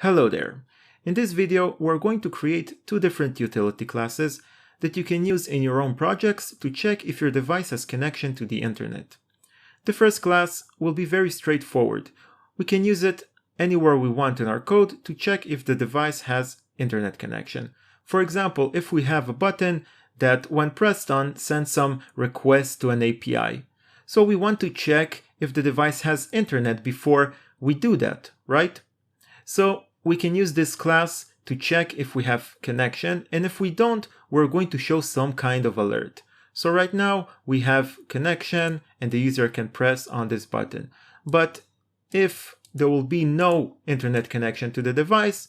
Hello there. In this video, we're going to create two different utility classes that you can use in your own projects to check if your device has connection to the internet. The first class will be very straightforward. We can use it anywhere we want in our code to check if the device has internet connection. For example, if we have a button that when pressed on sends some request to an API. So we want to check if the device has internet before we do that, right? So we can use this class to check if we have connection, and if we don't, we're going to show some kind of alert. So right now we have connection and the user can press on this button. But if there will be no internet connection to the device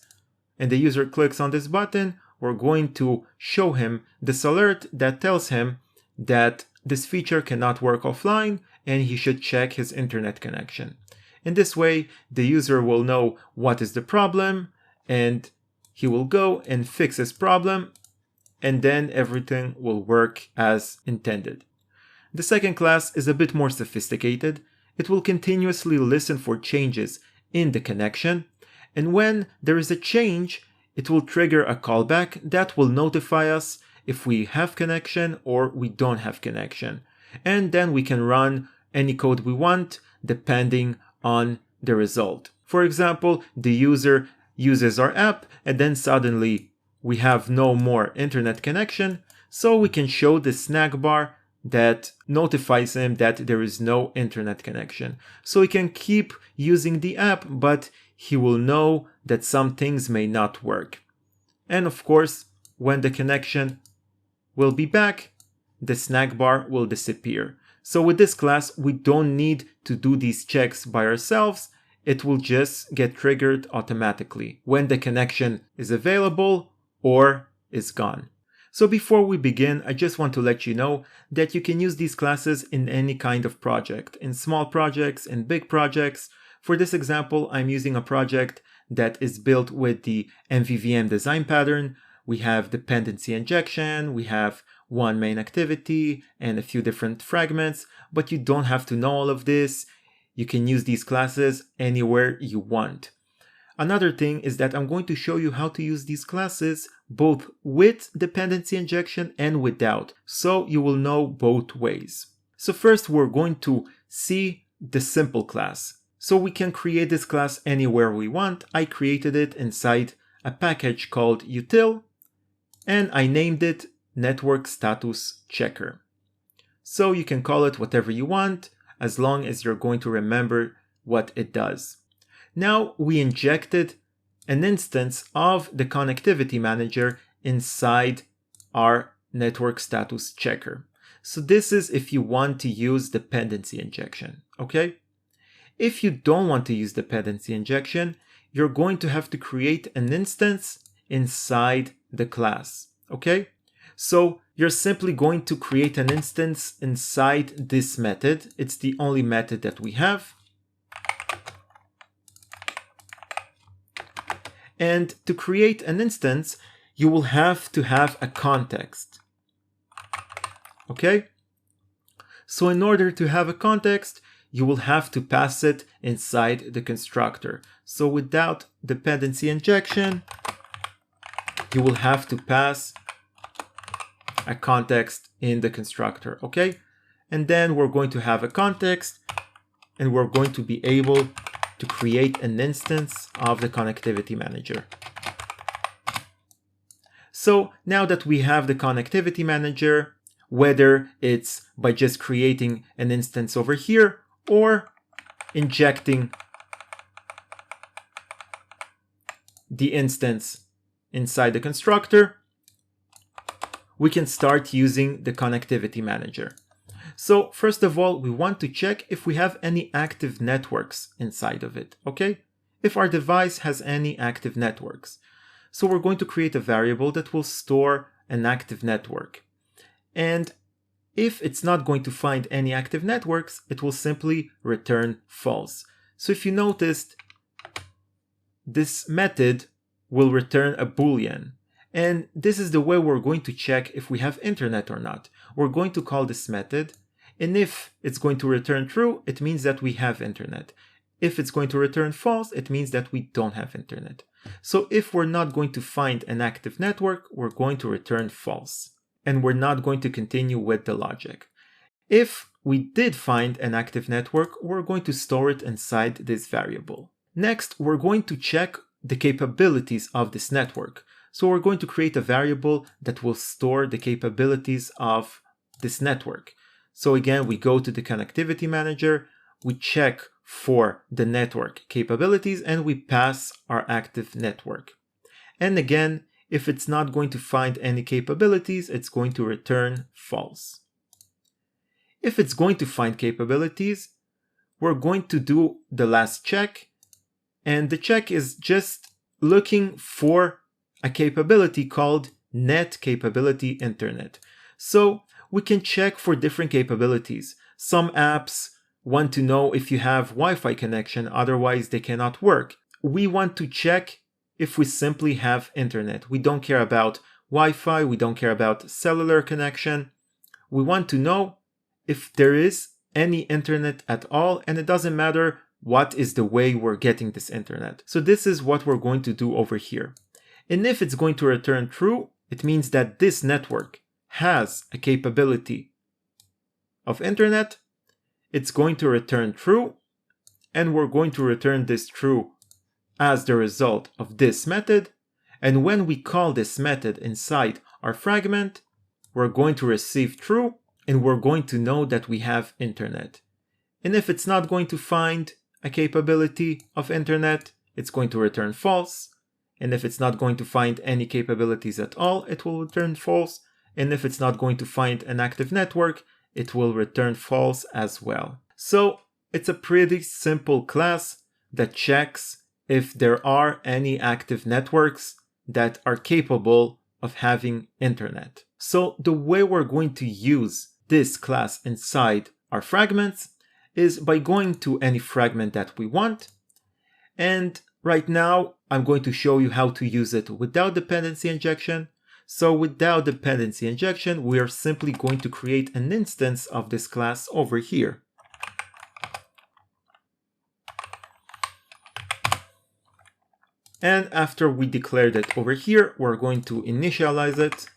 and the user clicks on this button, we're going to show him this alert that tells him that this feature cannot work offline and he should check his internet connection. In this way, the user will know what is the problem and he will go and fix his problem, and then everything will work as intended. The second class is a bit more sophisticated. It will continuously listen for changes in the connection, and when there is a change, it will trigger a callback that will notify us if we have connection or we don't have connection. And then we can run any code we want depending on the result. For example, the user uses our app and then suddenly we have no more internet connection, so we can show the snack bar that notifies him that there is no internet connection. So he can keep using the app, but he will know that some things may not work. And of course, when the connection will be back, the snack bar will disappear. So with this class, we don't need to do these checks by ourselves. It will just get triggered automatically when the connection is available or is gone. So before we begin, I just want to let you know that you can use these classes in any kind of project, in small projects, in big projects. For this example, I'm using a project that is built with the MVVM design pattern. We have dependency injection, we have one main activity and a few different fragments, but you don't have to know all of this. You can use these classes anywhere you want. Another thing is that I'm going to show you how to use these classes both with dependency injection and without, so you will know both ways. So first we're going to see the simple class. So we can create this class anywhere we want. I created it inside a package called util, and I named it Network Status Checker. So you can call it whatever you want, as long as you're going to remember what it does. Now we injected an instance of the connectivity manager inside our network status checker. So this is if you want to use dependency injection, okay? If you don't want to use dependency injection, you're going to have to create an instance inside the class, okay? So you're simply going to create an instance inside this method. It's the only method that we have. And to create an instance, you will have to have a context. Okay? So in order to have a context, you will have to pass it inside the constructor. So without dependency injection, you will have to pass a context in the constructor, okay? And then we're going to have a context and we're going to be able to create an instance of the connectivity manager. So now that we have the connectivity manager, whether it's by just creating an instance over here or injecting the instance inside the constructor, we can start using the connectivity manager. So first of all, we want to check if we have any active networks inside of it, okay? If our device has any active networks. So we're going to create a variable that will store an active network. And if it's not going to find any active networks, it will simply return false. So if you noticed, this method will return a Boolean. And this is the way we're going to check if we have internet or not. We're going to call this method, and if it's going to return true, it means that we have internet. If it's going to return false, it means that we don't have internet. So if we're not going to find an active network, we're going to return false. And we're not going to continue with the logic. If we did find an active network, we're going to store it inside this variable. Next, we're going to check the capabilities of this network. So we're going to create a variable that will store the capabilities of this network. So again, we go to the connectivity manager, we check for the network capabilities, and we pass our active network. And again, if it's not going to find any capabilities, it's going to return false. If it's going to find capabilities, we're going to do the last check. And the check is just looking for a capability called Net Capability Internet. So we can check for different capabilities. Some apps want to know if you have Wi-Fi connection, otherwise they cannot work. We want to check if we simply have internet. We don't care about Wi-Fi, we don't care about cellular connection. We want to know if there is any internet at all, and it doesn't matter what is the way we're getting this internet. So this is what we're going to do over here. And if it's going to return true, it means that this network has a capability of internet. It's going to return true, and we're going to return this true as the result of this method. And when we call this method inside our fragment, we're going to receive true, and we're going to know that we have internet. And if it's not going to find a capability of internet, it's going to return false. And if it's not going to find any capabilities at all, it will return false. And if it's not going to find an active network, it will return false as well. So it's a pretty simple class that checks if there are any active networks that are capable of having internet. So the way we're going to use this class inside our fragments is by going to any fragment that we want. And right now, I'm going to show you how to use it without dependency injection. So without dependency injection, we are simply going to create an instance of this class over here. And after we declared it over here, we're going to initialize it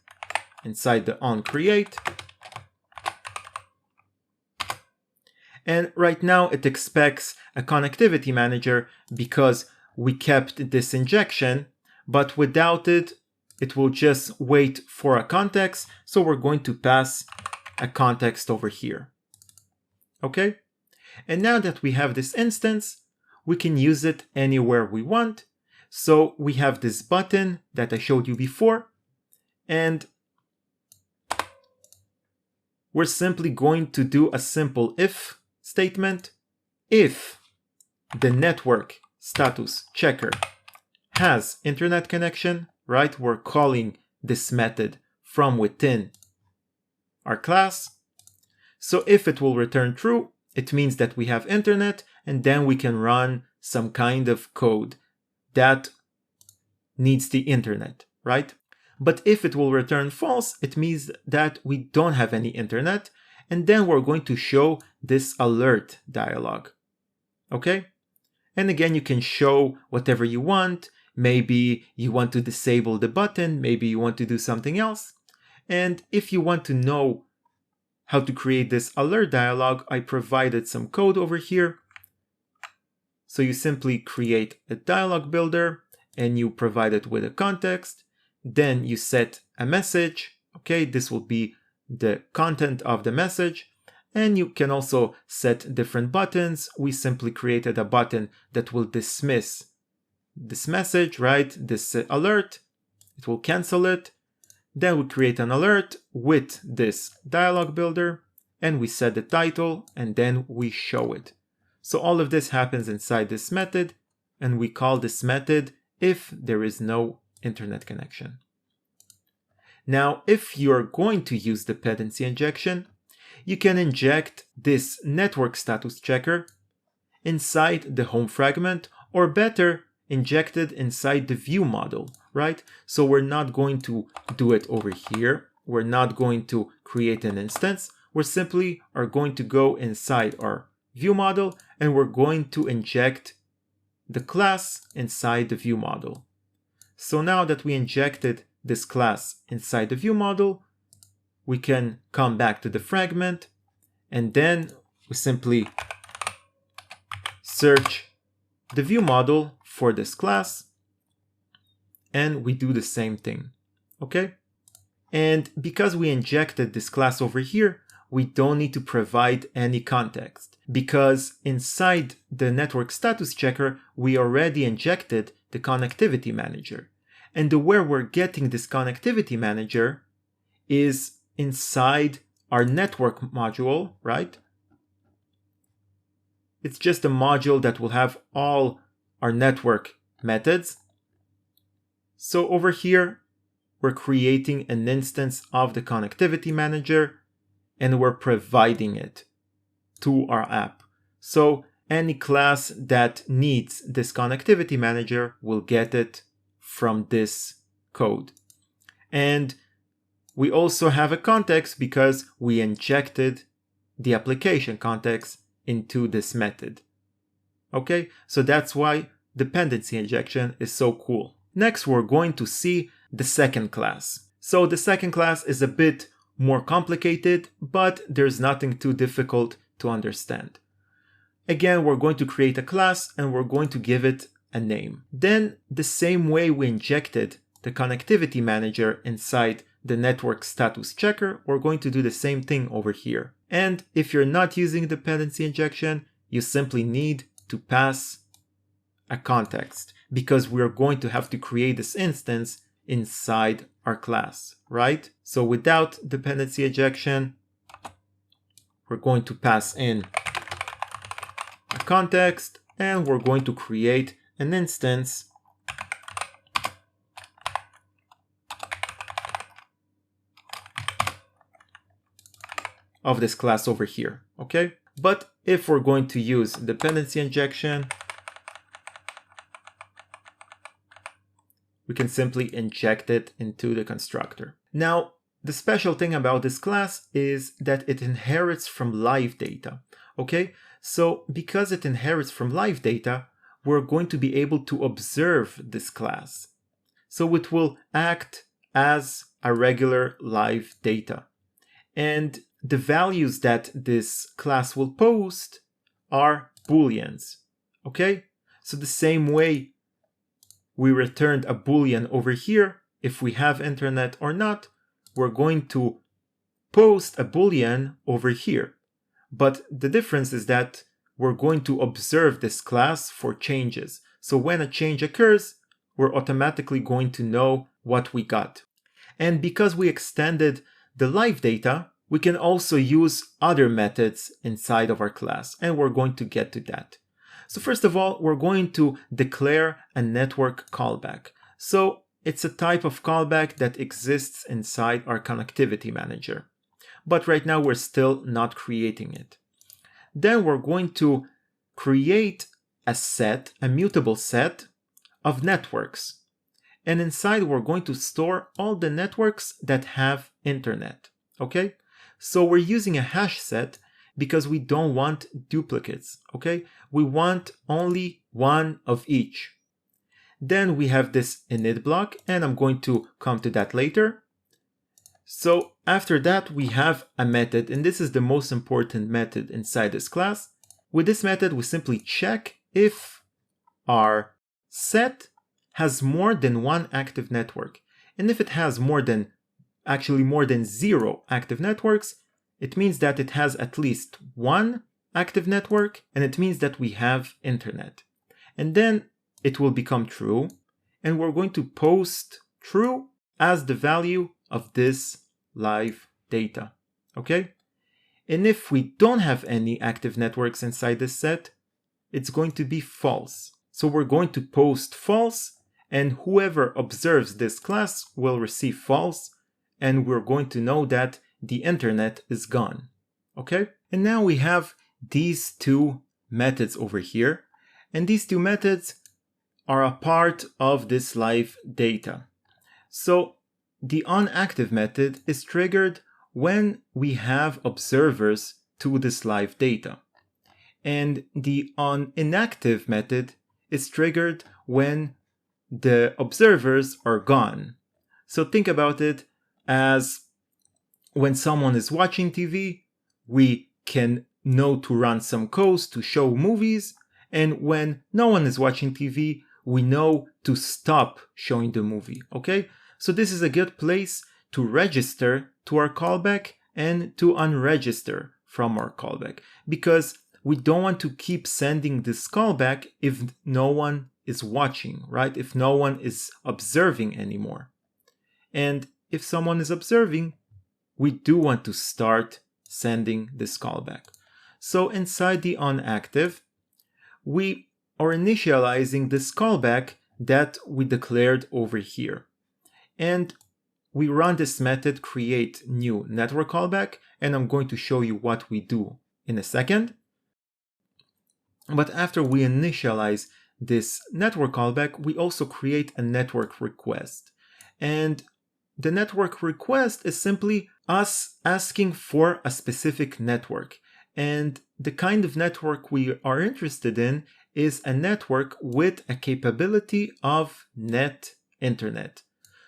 inside the onCreate. And right now it expects a connectivity manager because we kept this injection, but without it, it will just wait for a context. So we're going to pass a context over here. Okay. And now that we have this instance, we can use it anywhere we want. So we have this button that I showed you before, and we're simply going to do a simple if statement. If the network status checker has internet connection, right? We're calling this method from within our class. So if it will return true, it means that we have internet, and then we can run some kind of code that needs the internet, right? But if it will return false, it means that we don't have any internet, and then we're going to show this alert dialog. Okay? And again, you can show whatever you want. Maybe you want to disable the button, maybe you want to do something else. And if you want to know how to create this alert dialog, I provided some code over here. So you simply create a dialog builder and you provide it with a context. Then you set a message. Okay, this will be the content of the message. And you can also set different buttons. We simply created a button that will dismiss this message, right? This alert. It will cancel it. Then we create an alert with this dialog builder and we set the title and then we show it. So all of this happens inside this method, and we call this method if there is no internet connection. Now, if you're going to use dependency injection, you can inject this network status checker inside the home fragment, or better, inject it inside the view model, right? So we're not going to do it over here. We're not going to create an instance. We simply are going to go inside our view model, and we're going to inject the class inside the view model. So now that we injected this class inside the view model, we can come back to the fragment, and then we simply search the view model for this class, and we do the same thing, okay? And because we injected this class over here, we don't need to provide any context, because inside the network status checker, we already injected the connectivity manager. And where we're getting this connectivity manager is inside our network module, right? It's just a module that will have all our network methods. So over here, we're creating an instance of the connectivity manager, and we're providing it to our app. So any class that needs this connectivity manager will get it from this code. And we also have a context because we injected the application context into this method. Okay, so that's why dependency injection is so cool. Next, we're going to see the second class. So the second class is a bit more complicated, but there's nothing too difficult to understand. Again, we're going to create a class and we're going to give it a name. Then, the same way we injected the connectivity manager inside the network status checker, we're going to do the same thing over here. And if you're not using dependency injection, you simply need to pass a context, because we're going to have to create this instance inside our class, right? So without dependency injection, we're going to pass in a context, and we're going to create an instance of this class over here, okay? But if we're going to use dependency injection, we can simply inject it into the constructor. Now, the special thing about this class is that it inherits from live data, okay? So because it inherits from live data, we're going to be able to observe this class. So it will act as a regular live data. And the values that this class will post are booleans, okay? So the same way we returned a boolean over here, if we have internet or not, we're going to post a boolean over here. But the difference is that we're going to observe this class for changes. So when a change occurs, we're automatically going to know what we got. And because we extended the live data, we can also use other methods inside of our class, and we're going to get to that. So first of all, we're going to declare a network callback. So it's a type of callback that exists inside our connectivity manager. But right now we're still not creating it. Then we're going to create a set, a mutable set of networks. And inside we're going to store all the networks that have internet. Okay? So we're using a hash set because we don't want duplicates, okay? We want only one of each. Then we have this init block, and I'm going to come to that later. So after that, we have a method, and this is the most important method inside this class. With this method, we simply check if our set has more than one active network. And if it has more than 0 active networks, it means that it has at least one active network, and it means that we have internet. And then it will become true, and we're going to post true as the value of this live data, okay? And if we don't have any active networks inside this set, it's going to be false. So we're going to post false, and whoever observes this class will receive false, and we're going to know that the internet is gone, okay? And now we have these two methods over here, and these two methods are a part of this live data. So the onActive method is triggered when we have observers to this live data. And the onInactive method is triggered when the observers are gone. So think about it as when someone is watching TV, we can know to run some codes to show movies, and when no one is watching TV, we know to stop showing the movie, okay? So this is a good place to register to our callback and to unregister from our callback, because we don't want to keep sending this callback if no one is watching, right? If no one is observing anymore. And if someone is observing, we do want to start sending this callback. So inside the onActive, we are initializing this callback that we declared over here. And we run this method create new network callback, and I'm going to show you what we do in a second. But after we initialize this network callback, we also create a network request. And the network request is simply us asking for a specific network. And the kind of network we are interested in is a network with a capability of net internet.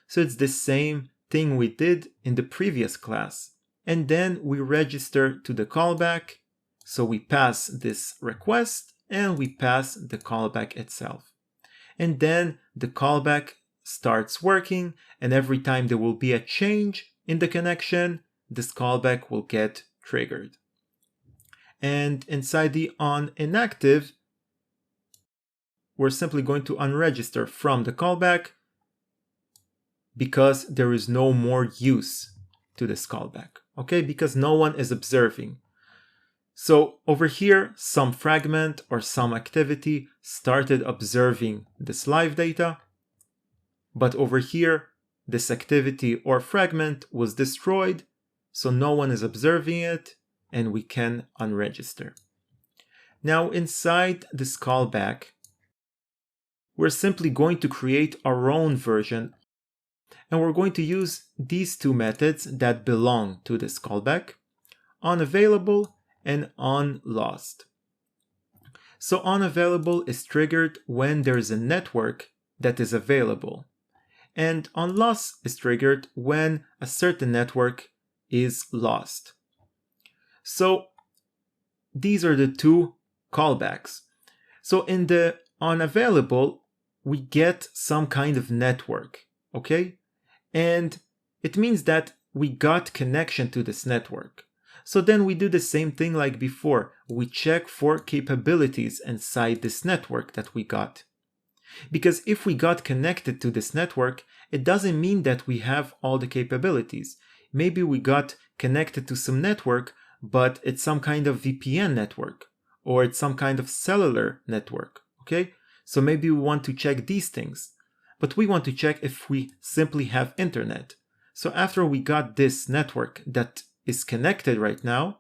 So it's the same thing we did in the previous class. And then we register to the callback. So we pass this request and we pass the callback itself. And then the callback starts working, and every time there will be a change in the connection, this callback will get triggered. And inside the onInactive, we're simply going to unregister from the callback because there is no more use to this callback, okay? Because no one is observing. So over here, some fragment or some activity started observing this live data, but over here, this activity or fragment was destroyed, so no one is observing it, and we can unregister. Now inside this callback, we're simply going to create our own version, and we're going to use these two methods that belong to this callback, onAvailable and onLost. So onAvailable is triggered when there is a network that is available, and onLost is triggered when a certain network is lost. So these are the two callbacks. So in the onAvailable, we get some kind of network, okay? And it means that we got connection to this network. So then we do the same thing like before. We check for capabilities inside this network that we got. Because if we got connected to this network, it doesn't mean that we have all the capabilities. Maybe we got connected to some network, but it's some kind of VPN network, or it's some kind of cellular network, okay? So maybe we want to check these things, but we want to check if we simply have internet. So after we got this network that is connected right now,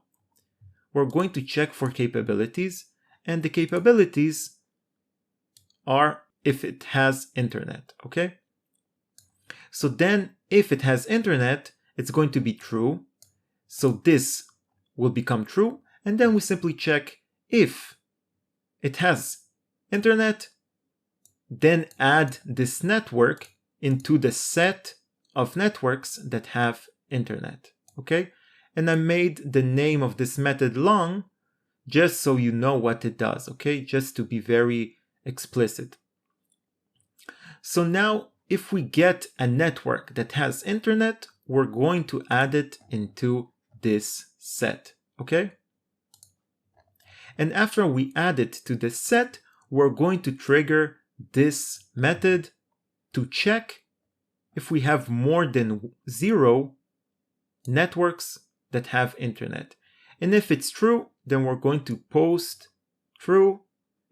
we're going to check for capabilities, and the capabilities are if it has internet, okay? So then if it has internet, it's going to be true. So this will become true, and then we simply check if it has internet, then add this network into the set of networks that have internet, okay? And I made the name of this method long just so you know what it does, okay? Just to be very explicit. So now if we get a network that has internet, we're going to add it into this set, okay? And after we add it to this set, we're going to trigger this method to check if we have more than 0 networks that have internet. And if it's true, then we're going to post true,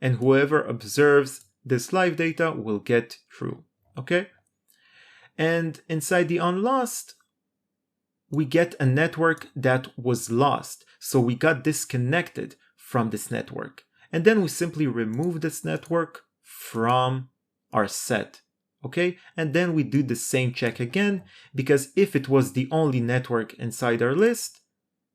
and whoever observes this live data will get true, okay? And inside the onLost, we get a network that was lost. So we got disconnected from this network. And then we simply remove this network from our set, okay? And then we do the same check again, because if it was the only network inside our list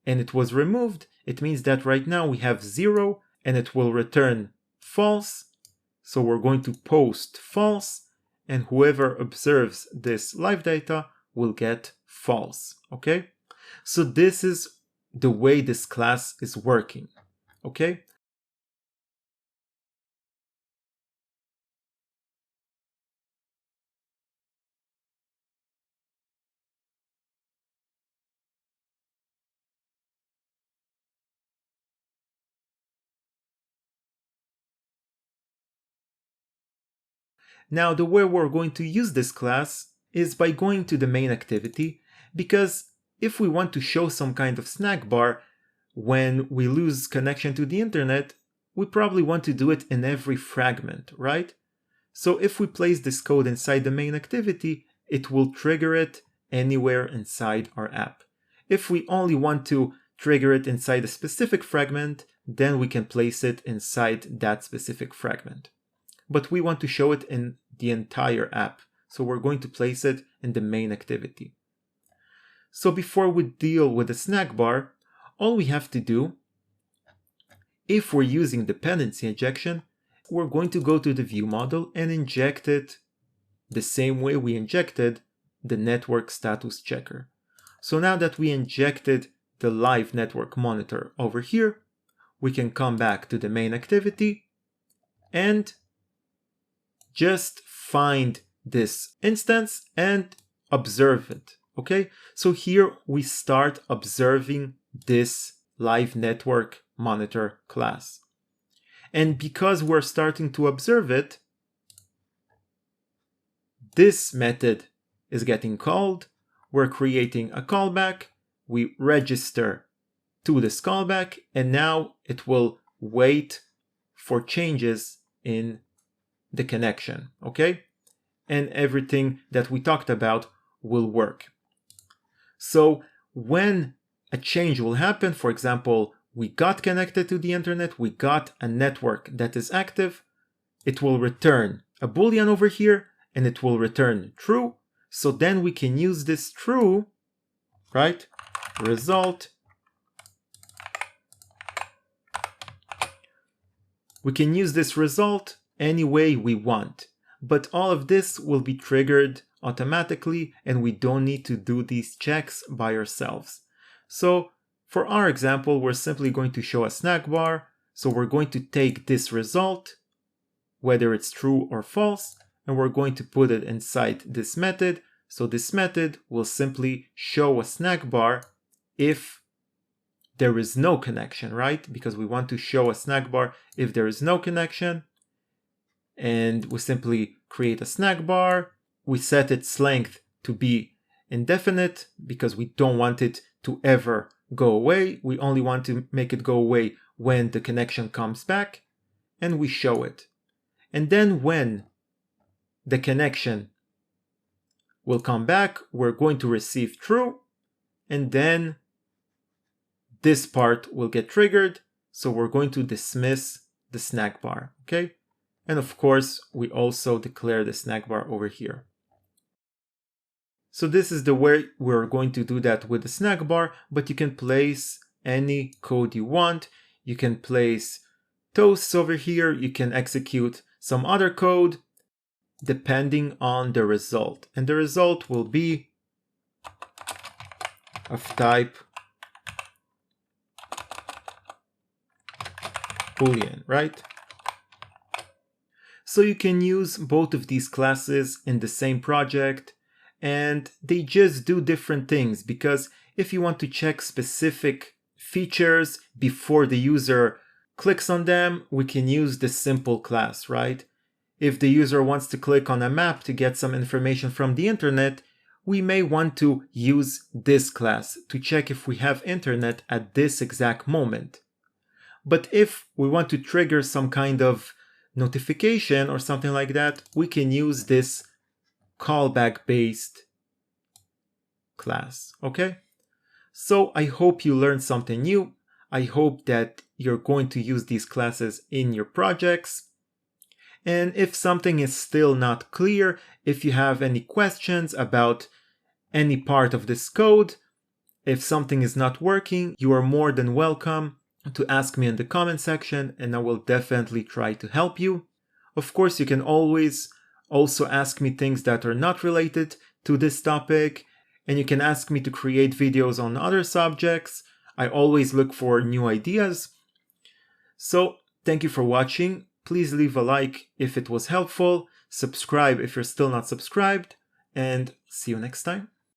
and it was removed, it means that right now we have 0 and it will return false. So we're going to post false, and whoever observes this live data will get false, okay? So this is the way this class is working, okay? Now, the way we're going to use this class is by going to the main activity, because if we want to show some kind of snack bar when we lose connection to the internet, we probably want to do it in every fragment, right? So if we place this code inside the main activity, it will trigger it anywhere inside our app. If we only want to trigger it inside a specific fragment, then we can place it inside that specific fragment. But we want to show it in the entire app, so we're going to place it in the main activity. So before we deal with the snack bar, all we have to do, if we're using dependency injection, we're going to go to the view model and inject it the same way we injected the network status checker. So now that we injected the live network monitor over here, we can come back to the main activity and just find this instance and observe it, okay? So here we start observing this live network monitor class. And because we're starting to observe it, this method is getting called. We're creating a callback. We register to this callback, and now it will wait for changes in the connection, okay? And everything that we talked about will work. So when a change will happen, for example, we got connected to the internet, we got a network that is active, it will return a boolean over here, and it will return true. So then we can use this true, right? Result. We can use this result any way we want, but all of this will be triggered automatically and we don't need to do these checks by ourselves. So for our example, we're simply going to show a snack bar. So we're going to take this result, whether it's true or false, and we're going to put it inside this method. So this method will simply show a snack bar if there is no connection, right? Because we want to show a snack bar if there is no connection. And we simply create a snack bar. We set its length to be indefinite because we don't want it to ever go away. We only want to make it go away when the connection comes back, and we show it. And then when the connection will come back, we're going to receive true, and then this part will get triggered. So we're going to dismiss the snack bar, okay? And of course, we also declare the snack bar over here. So this is the way we're going to do that with the snack bar, but you can place any code you want. You can place toasts over here. You can execute some other code depending on the result. And the result will be of type Boolean, right? So you can use both of these classes in the same project, and they just do different things, because if you want to check specific features before the user clicks on them, we can use this simple class, right? If the user wants to click on a map to get some information from the internet, we may want to use this class to check if we have internet at this exact moment. But if we want to trigger some kind of notification or something like that, we can use this callback based class, okay? So I hope you learned something new. I hope that you're going to use these classes in your projects. And if something is still not clear, if you have any questions about any part of this code, if something is not working, you are more than welcome to ask me in the comment section, and I will definitely try to help you. Of course, you can always also ask me things that are not related to this topic, and you can ask me to create videos on other subjects. I always look for new ideas. So, thank you for watching. Please leave a like if it was helpful, subscribe if you're still not subscribed, and see you next time.